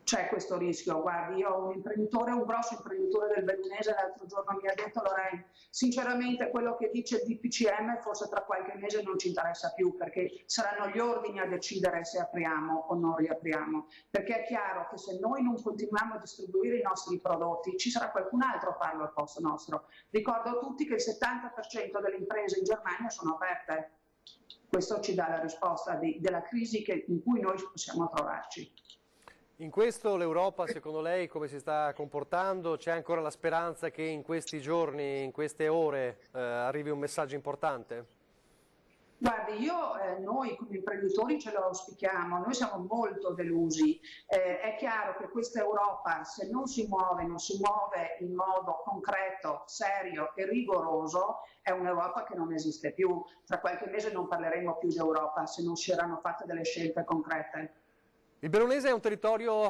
H: C'è questo rischio. Guardi, io ho un grosso imprenditore del Bellunese l'altro giorno mi ha detto: Lorraine, sinceramente quello che dice il DPCM forse tra qualche mese non ci interessa più, perché saranno gli ordini a decidere se apriamo o non riapriamo, perché è chiaro che se noi non continuiamo a distribuire i nostri prodotti ci sarà qualcun altro a farlo al posto nostro. Ricordo a tutti che il 70% delle imprese in Germania sono aperte. Questo ci dà la risposta della crisi in cui noi possiamo trovarci.
A: In questo l'Europa, secondo lei, come si sta comportando? C'è ancora la speranza che in questi giorni, in queste ore, arrivi un messaggio importante?
H: Guardi, noi come imprenditori ce lo auspichiamo, noi siamo molto delusi. È chiaro che questa Europa, se non si muove in modo concreto, serio e rigoroso, è un'Europa che non esiste più. Tra qualche mese non parleremo più di Europa se non si erano fatte delle scelte concrete.
A: Il Bellunese è un territorio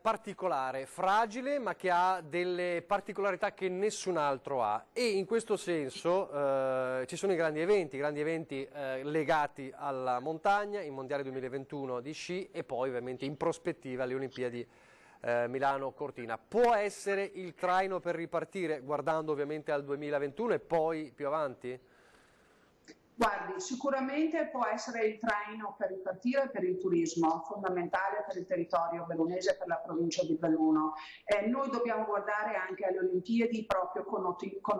A: particolare, fragile, ma che ha delle particolarità che nessun altro ha, e in questo senso ci sono i grandi eventi legati alla montagna, il Mondiale 2021 di sci e poi ovviamente in prospettiva le Olimpiadi Milano-Cortina. Può essere il traino per ripartire, guardando ovviamente al 2021 e poi più avanti?
H: Guardi, sicuramente può essere il traino per ripartire per il turismo, fondamentale per il territorio bellunese e per la provincia di Belluno. Noi dobbiamo guardare anche alle Olimpiadi proprio con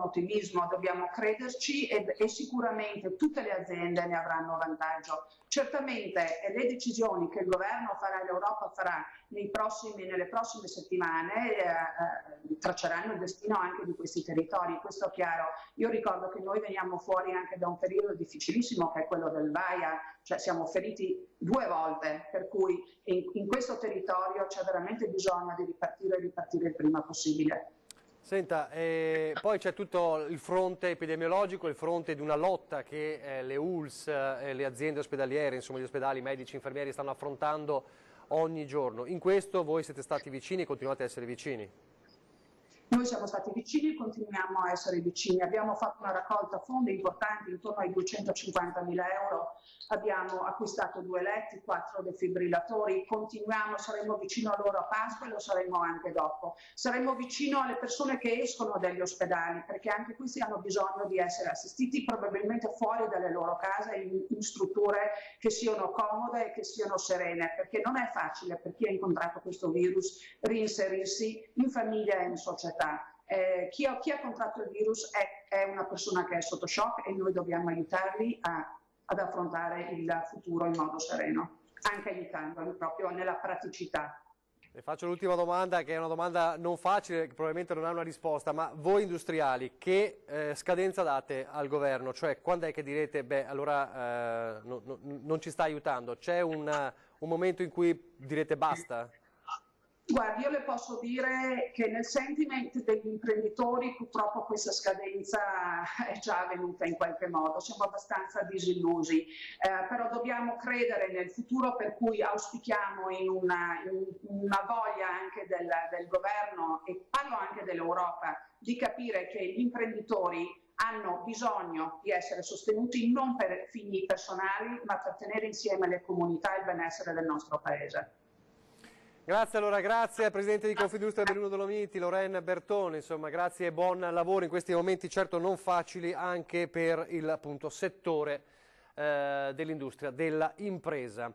H: ottimismo, dobbiamo crederci e sicuramente tutte le aziende ne avranno vantaggio. Certamente le decisioni che il governo farà e l'Europa farà nelle prossime settimane tracceranno il destino anche di questi territori, questo è chiaro. Io ricordo che noi veniamo fuori anche da un periodo difficilissimo che è quello del Vaia, cioè siamo feriti 2 volte, per cui in questo territorio c'è veramente bisogno di ripartire il prima possibile.
A: Senta, poi c'è tutto il fronte epidemiologico, il fronte di una lotta che le ULSS, le aziende ospedaliere, insomma gli ospedali, medici, infermieri stanno affrontando ogni giorno. In questo voi siete stati vicini e continuate a essere vicini?
H: Noi siamo stati vicini e continuiamo a essere vicini. Abbiamo fatto una raccolta fondi importanti, intorno ai 250.000 euro. Abbiamo acquistato 2 letti, 4 defibrillatori. Continuiamo, saremo vicino a loro a Pasqua e lo saremo anche dopo. Saremo vicino alle persone che escono dagli ospedali, perché anche questi hanno bisogno di essere assistiti probabilmente fuori dalle loro case, in strutture che siano comode e che siano serene, perché non è facile per chi ha incontrato questo virus reinserirsi in famiglia e in società. Chi ha contratto il virus è una persona che è sotto shock e noi dobbiamo aiutarli ad affrontare il futuro in modo sereno, anche aiutandoli proprio nella praticità.
A: Le faccio l'ultima domanda, che è una domanda non facile, che probabilmente non ha una risposta, ma voi industriali che scadenza date al governo? Cioè quando è che direte, beh, allora non ci sta aiutando? C'è un momento in cui direte basta?
H: Guardi, io le posso dire che nel sentiment degli imprenditori purtroppo questa scadenza è già avvenuta in qualche modo, siamo abbastanza disillusi, però dobbiamo credere nel futuro, per cui auspichiamo in una voglia anche del governo, e parlo anche dell'Europa, di capire che gli imprenditori hanno bisogno di essere sostenuti non per fini personali, ma per tenere insieme le comunità e il benessere del nostro Paese.
A: Grazie allora, grazie al Presidente di Confindustria Belluno Dolomiti, Lorena Bertone, insomma grazie e buon lavoro in questi momenti certo non facili anche per il appunto settore dell'industria, della impresa.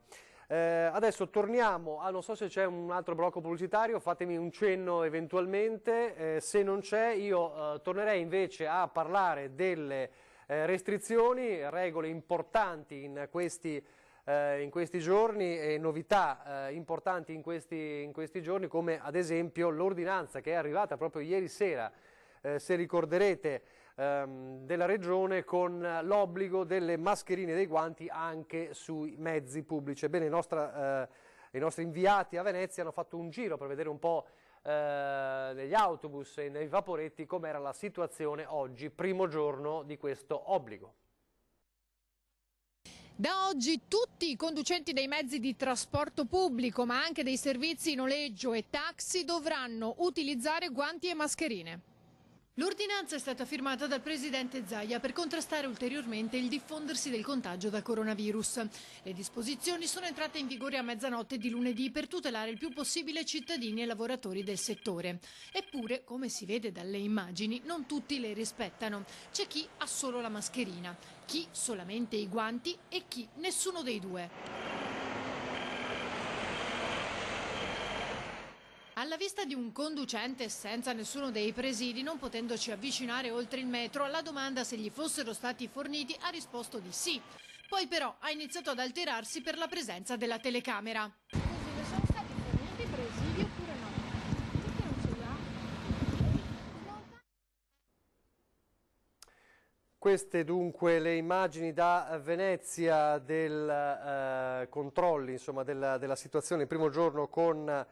A: Adesso torniamo non so se c'è un altro blocco pubblicitario, fatemi un cenno eventualmente, se non c'è io tornerei invece a parlare delle restrizioni, regole importanti in questi giorni e novità importanti in questi giorni, come ad esempio l'ordinanza che è arrivata proprio ieri sera, se ricorderete, della Regione, con l'obbligo delle mascherine e dei guanti anche sui mezzi pubblici. Ebbene, i nostri inviati a Venezia hanno fatto un giro per vedere un po' negli autobus e nei vaporetti com'era la situazione oggi, primo giorno di questo obbligo.
I: Da oggi tutti i conducenti dei mezzi di trasporto pubblico, ma anche dei servizi noleggio e taxi, dovranno utilizzare guanti e mascherine. L'ordinanza è stata firmata dal presidente Zaia per contrastare ulteriormente il diffondersi del contagio da coronavirus. Le disposizioni sono entrate in vigore a mezzanotte di lunedì per tutelare il più possibile cittadini e lavoratori del settore. Eppure, come si vede dalle immagini, non tutti le rispettano. C'è chi ha solo la mascherina, chi solamente i guanti e chi nessuno dei due. Alla vista di un conducente senza nessuno dei presidi, non potendoci avvicinare oltre il metro, alla domanda se gli fossero stati forniti ha risposto di sì. Poi però ha iniziato ad alterarsi per la presenza della telecamera.
J: Scusi, le sono stati forniti presidi oppure no? Perché non ce li ha?
A: Queste dunque le immagini da Venezia del controlli, insomma, della situazione il primo giorno con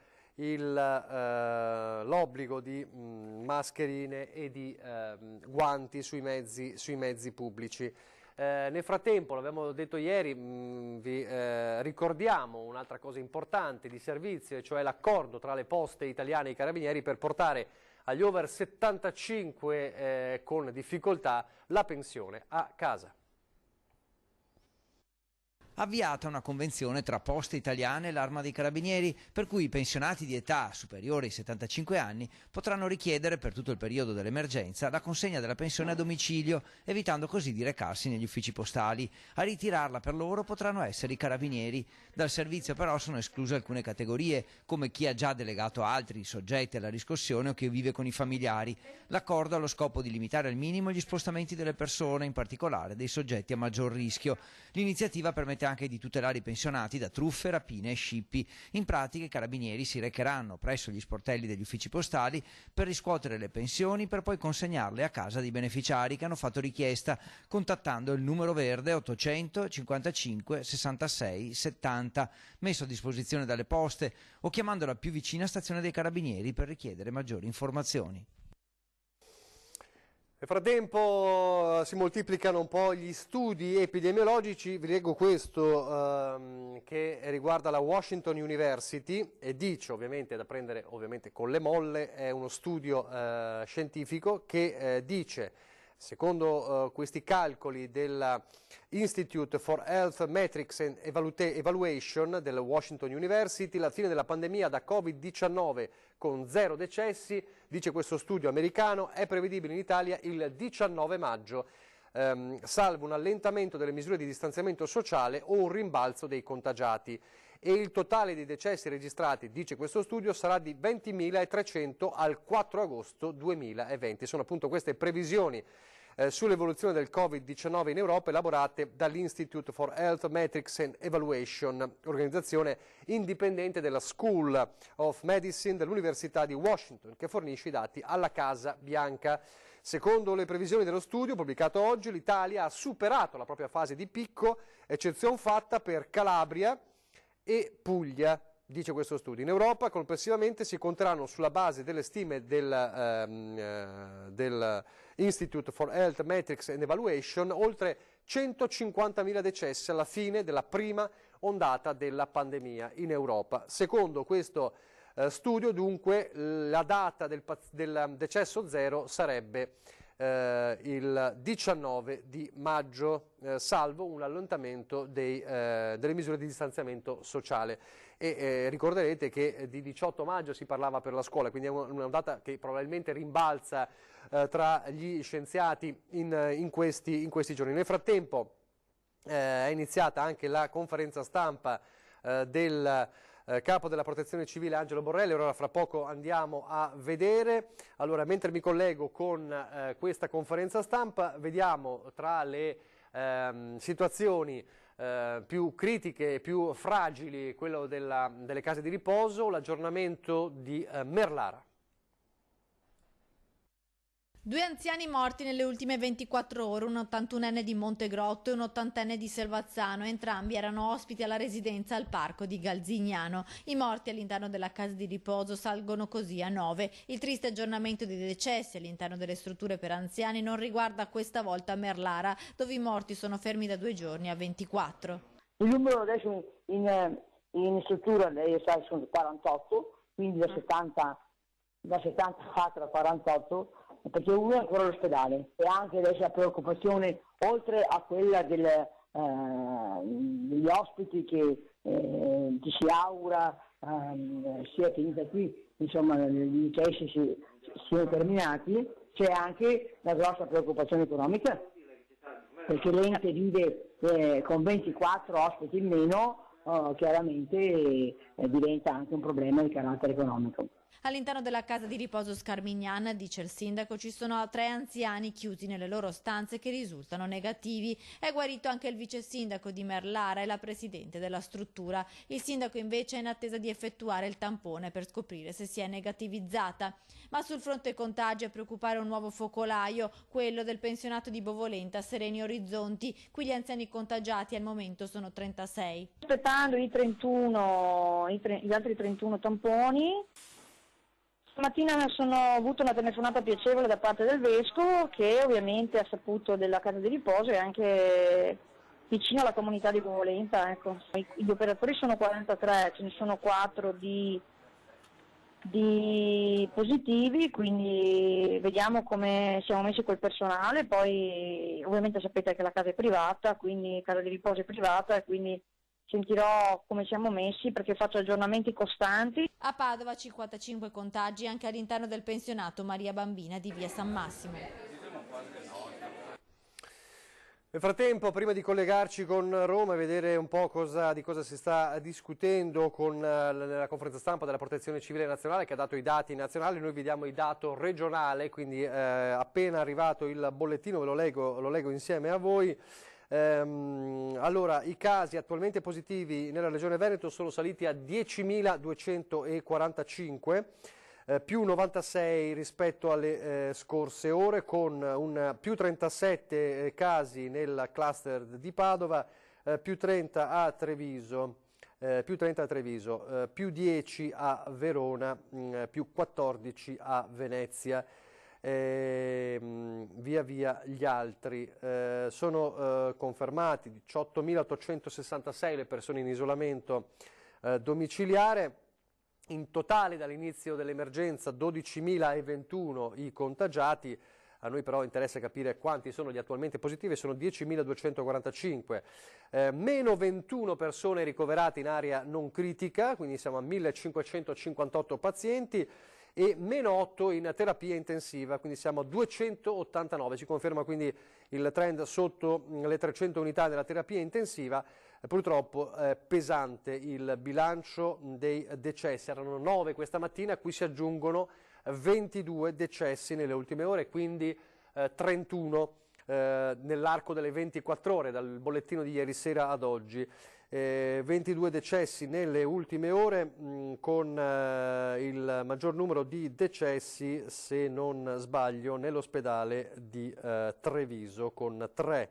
A: l'obbligo di mascherine e di guanti sui mezzi pubblici. Nel frattempo, l'abbiamo detto ieri, vi ricordiamo un'altra cosa importante di servizio, e cioè l'accordo tra le poste italiane e i carabinieri per portare agli over 75 con difficoltà la pensione a casa.
K: Avviata una convenzione tra Poste Italiane e l'Arma dei Carabinieri, per cui i pensionati di età superiore ai 75 anni potranno richiedere per tutto il periodo dell'emergenza la consegna della pensione a domicilio, evitando così di recarsi negli uffici postali. A ritirarla per loro potranno essere i carabinieri. Dal servizio però sono escluse alcune categorie, come chi ha già delegato altri soggetti alla riscossione o chi vive con i familiari. L'accordo ha lo scopo di limitare al minimo gli spostamenti delle persone, in particolare dei soggetti a maggior rischio. L'iniziativa permette anche di tutelare i pensionati da truffe, rapine e scippi. In pratica i carabinieri si recheranno presso gli sportelli degli uffici postali per riscuotere le pensioni, per poi consegnarle a casa dei beneficiari che hanno fatto richiesta, contattando il numero verde 800 55 66 70 messo a disposizione dalle poste, o chiamando la più vicina stazione dei carabinieri per richiedere maggiori informazioni.
A: Nel frattempo si moltiplicano un po' gli studi epidemiologici, vi leggo questo che riguarda la Washington University e dice, ovviamente da prendere con le molle, è uno studio scientifico che dice, secondo questi calcoli dell'Institute for Health Metrics and Evaluation della Washington University, la fine della pandemia da Covid-19 con 0 decessi, dice questo studio americano, è prevedibile in Italia il 19 maggio, salvo un allentamento delle misure di distanziamento sociale o un rimbalzo dei contagiati. E il totale dei decessi registrati, dice questo studio, sarà di 20.300 al 4 agosto 2020. Sono appunto queste previsioni sull'evoluzione del Covid-19 in Europa, elaborate dall'Institute for Health Metrics and Evaluation, organizzazione indipendente della School of Medicine dell'Università di Washington, che fornisce i dati alla Casa Bianca. Secondo le previsioni dello studio pubblicato oggi, l'Italia ha superato la propria fase di picco, eccezion fatta per Calabria e Puglia, dice questo studio. In Europa complessivamente si conteranno, sulla base delle stime del Institute for Health Metrics and Evaluation, oltre 150.000 decessi alla fine della prima ondata della pandemia in Europa. Secondo questo studio, dunque, la data del decesso zero sarebbe il 19 di maggio, salvo un allentamento delle misure di distanziamento sociale. E ricorderete che di 18 maggio si parlava per la scuola, quindi è una data che probabilmente rimbalza tra gli scienziati in questi giorni. Nel frattempo è iniziata anche la conferenza stampa del capo della Protezione Civile Angelo Borrelli. Ora fra poco andiamo a vedere. Allora, mentre mi collego con questa conferenza stampa, vediamo tra le situazioni più critiche, più fragili, quello delle case di riposo, l'aggiornamento di Merlara.
D: 2 anziani morti nelle ultime 24 ore, un 81enne di Montegrotto e un 80enne di Selvazzano. Entrambi erano ospiti alla residenza al parco di Galzignano. I morti all'interno della casa di riposo salgono così a 9. Il triste aggiornamento dei decessi all'interno delle strutture per anziani non riguarda questa volta Merlara, dove i morti sono fermi da 2 giorni a 24.
L: Il numero adesso in struttura sono 48, quindi da 74 a 48, perché uno è ancora all'ospedale, e anche adesso la preoccupazione, oltre a quella degli ospiti che ci si augura sia finita qui, insomma i decessi siano terminati, c'è anche la grossa preoccupazione economica, perché l'ente vive con 24 ospiti in meno, chiaramente diventa anche un problema di carattere economico.
D: All'interno della casa di riposo Scarmignan, dice il sindaco, ci sono 3 anziani chiusi nelle loro stanze che risultano negativi. È guarito anche il vice sindaco di Merlara e la presidente della struttura. Il sindaco invece è in attesa di effettuare il tampone per scoprire se si è negativizzata. Ma sul fronte contagi a preoccupare un nuovo focolaio, quello del pensionato di Bovolenta Sereni Orizzonti. Qui gli anziani contagiati al momento sono 36.
M: Aspettando gli altri 31 tamponi. Stamattina ho avuto una telefonata piacevole da parte del vescovo, che ovviamente ha saputo della casa di riposo e anche vicino alla comunità di Bovolenta. Ecco. Gli operatori sono 43, ce ne sono 4 di positivi, quindi vediamo come siamo messi col personale. Poi ovviamente sapete che la casa è privata, quindi casa di riposo è privata, e quindi sentirò come siamo messi, perché faccio aggiornamenti costanti.
D: A Padova 55 contagi anche all'interno del pensionato Maria Bambina di via San Massimo.
A: Nel frattempo, prima di collegarci con Roma e vedere un po' di cosa si sta discutendo con la conferenza stampa della Protezione Civile Nazionale, che ha dato i dati nazionali, noi vediamo il dato regionale, quindi appena arrivato il bollettino ve lo leggo insieme a voi. Allora, i casi attualmente positivi nella regione Veneto sono saliti a 10.245, più 96 rispetto alle scorse ore, con un più 37 casi nel cluster di Padova, più 30 a Treviso, più 10 a Verona, più 14 a Venezia. Via via gli altri. Sono confermati 18.866 le persone in isolamento domiciliare. In totale dall'inizio dell'emergenza 12.021 i contagiati. A noi però interessa capire quanti sono gli attualmente positivi, sono 10.245, meno 21 persone ricoverate in area non critica, quindi siamo a 1.558 pazienti, e meno 8 in terapia intensiva, quindi siamo a 289, ci conferma quindi il trend sotto le 300 unità della terapia intensiva. Purtroppo pesante il bilancio dei decessi, erano 9 questa mattina, a cui si aggiungono 22 decessi nelle ultime ore, quindi 31 nell'arco delle 24 ore, dal bollettino di ieri sera ad oggi. 22 decessi nelle ultime ore, con il maggior numero di decessi, se non sbaglio, nell'ospedale di Treviso, con 3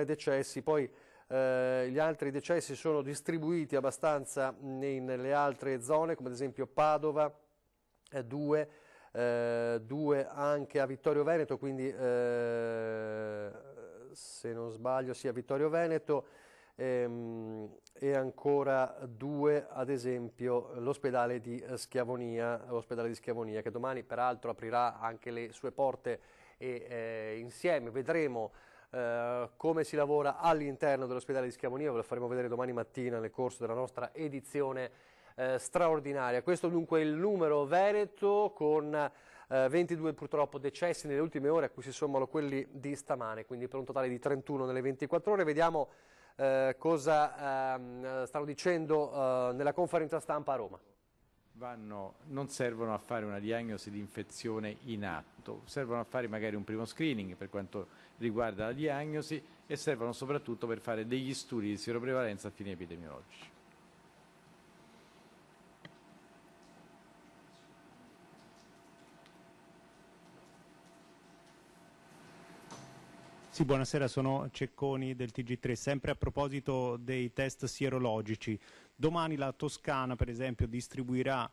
A: decessi. Poi gli altri decessi sono distribuiti abbastanza nelle altre zone, come ad esempio Padova, 2 anche a Vittorio Veneto, quindi se non sbaglio sia Vittorio Veneto, e ancora 2 ad esempio l'ospedale di Schiavonia, che domani peraltro aprirà anche le sue porte e insieme vedremo come si lavora all'interno dell'ospedale di Schiavonia. Ve lo faremo vedere domani mattina nel corso della nostra edizione straordinaria. Questo dunque è il numero veneto, con 22 purtroppo decessi nelle ultime ore, a cui si sommano quelli di stamane, quindi per un totale di 31 nelle 24 ore. Vediamo cosa stanno dicendo nella conferenza stampa a Roma.
N: Non servono a fare una diagnosi di infezione in atto, servono a fare magari un primo screening per quanto riguarda la diagnosi, e servono soprattutto per fare degli studi di sieroprevalenza a fini epidemiologici.
O: Sì, buonasera, sono Cecconi del TG3. Sempre a proposito dei test sierologici, domani la Toscana, per esempio, distribuirà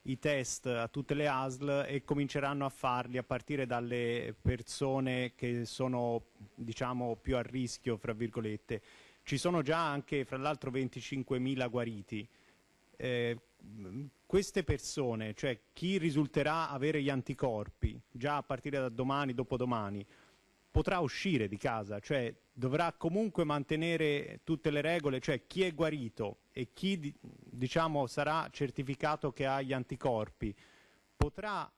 O: i test a tutte le ASL e cominceranno a farli a partire dalle persone che sono, diciamo, più a rischio, fra virgolette. Ci sono già anche, fra l'altro, 25.000 guariti. Queste persone, cioè chi risulterà avere gli anticorpi già a partire da domani, dopodomani, potrà uscire di casa, cioè dovrà comunque mantenere tutte le regole, cioè chi è guarito e chi, diciamo, sarà certificato che ha gli anticorpi potrà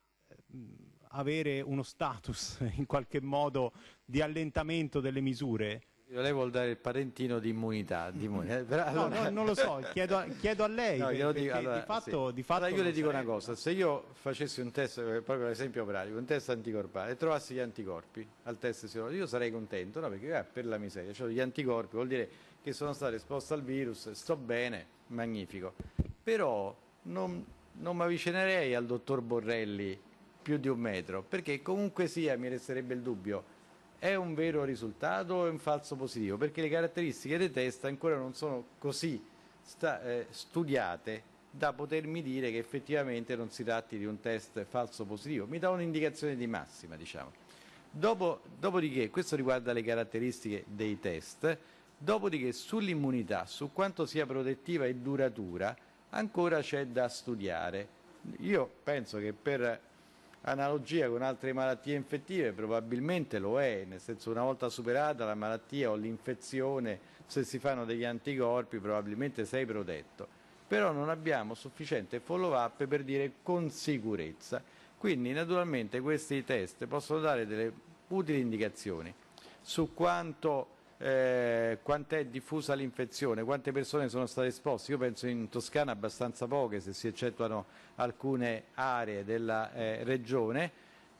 O: avere uno status in qualche modo di allentamento delle misure.
N: Lei vuol dare il patentino di immunità.
O: No, non lo so, chiedo a lei,
N: no,
O: perché
N: allora,
O: di fatto
N: allora io le dico una cosa: se io facessi un test, proprio l'esempio pratico, un test anticorpale e trovassi gli anticorpi al test sierologico, io sarei contento, no? Perché per la miseria, cioè gli anticorpi vuol dire che sono stato esposto al virus, sto bene, magnifico. Però non mi avvicinerei al dottor Borrelli più di un metro, perché comunque sia mi resterebbe il dubbio: è un vero risultato o è un falso positivo? Perché le caratteristiche dei test ancora non sono così studiate da potermi dire che effettivamente non si tratti di un test falso positivo. Mi dà un'indicazione di massima, diciamo. Dopodiché, questo riguarda le caratteristiche dei test, dopodiché sull'immunità, su quanto sia protettiva e duratura, ancora c'è da studiare. Io penso che per analogia con altre malattie infettive probabilmente lo è, nel senso, una volta superata la malattia o l'infezione, se si fanno degli anticorpi probabilmente sei protetto, però non abbiamo sufficiente follow up per dire con sicurezza. Quindi naturalmente questi test possono dare delle utili indicazioni su quant'è diffusa l'infezione, quante persone sono state esposte. Io penso in Toscana abbastanza poche, se si eccettuano alcune aree della regione.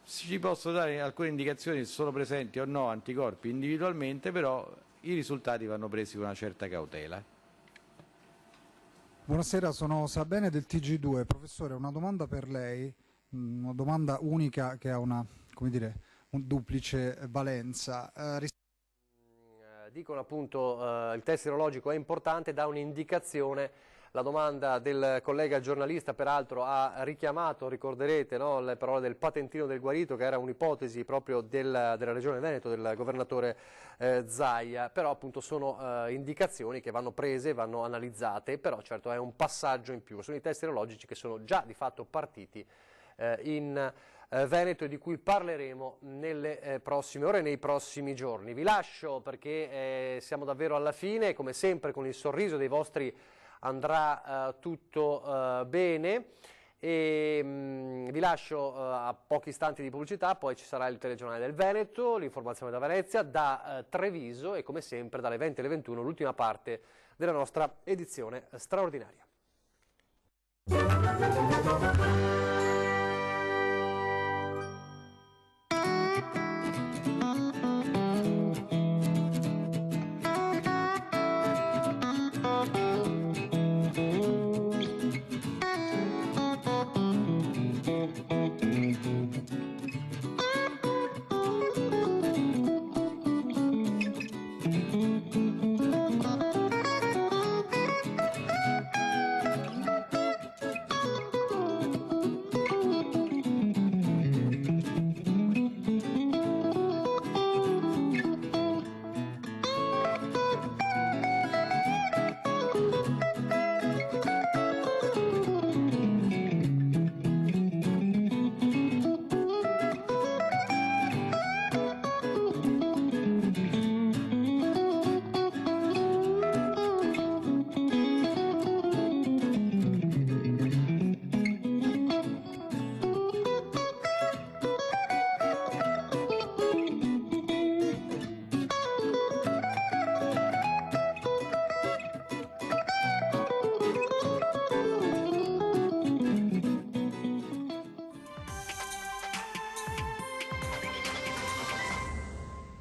N: Ci possono dare alcune indicazioni se sono presenti o no anticorpi individualmente, però i risultati vanno presi con una certa cautela.
P: Buonasera, sono Sabene del TG2. Professore, una domanda per lei, una domanda unica che ha una, come dire, un duplice valenza.
A: Dicono appunto il test sierologico è importante, dà un'indicazione. La domanda del collega giornalista peraltro ha richiamato, ricorderete, no, le parole del patentino del guarito, che era un'ipotesi proprio della Regione Veneto, del governatore Zaia, però appunto sono indicazioni che vanno prese, vanno analizzate, però certo è un passaggio in più. Sono i test sierologici che sono già di fatto partiti in Veneto e di cui parleremo nelle prossime ore e nei prossimi giorni. Vi lascio perché siamo davvero alla fine, come sempre con il sorriso dei vostri andrà tutto bene, e vi lascio a pochi istanti di pubblicità, poi ci sarà il telegiornale del Veneto, l'informazione da Venezia, da Treviso e come sempre dalle 20 alle 21 l'ultima parte della nostra edizione straordinaria.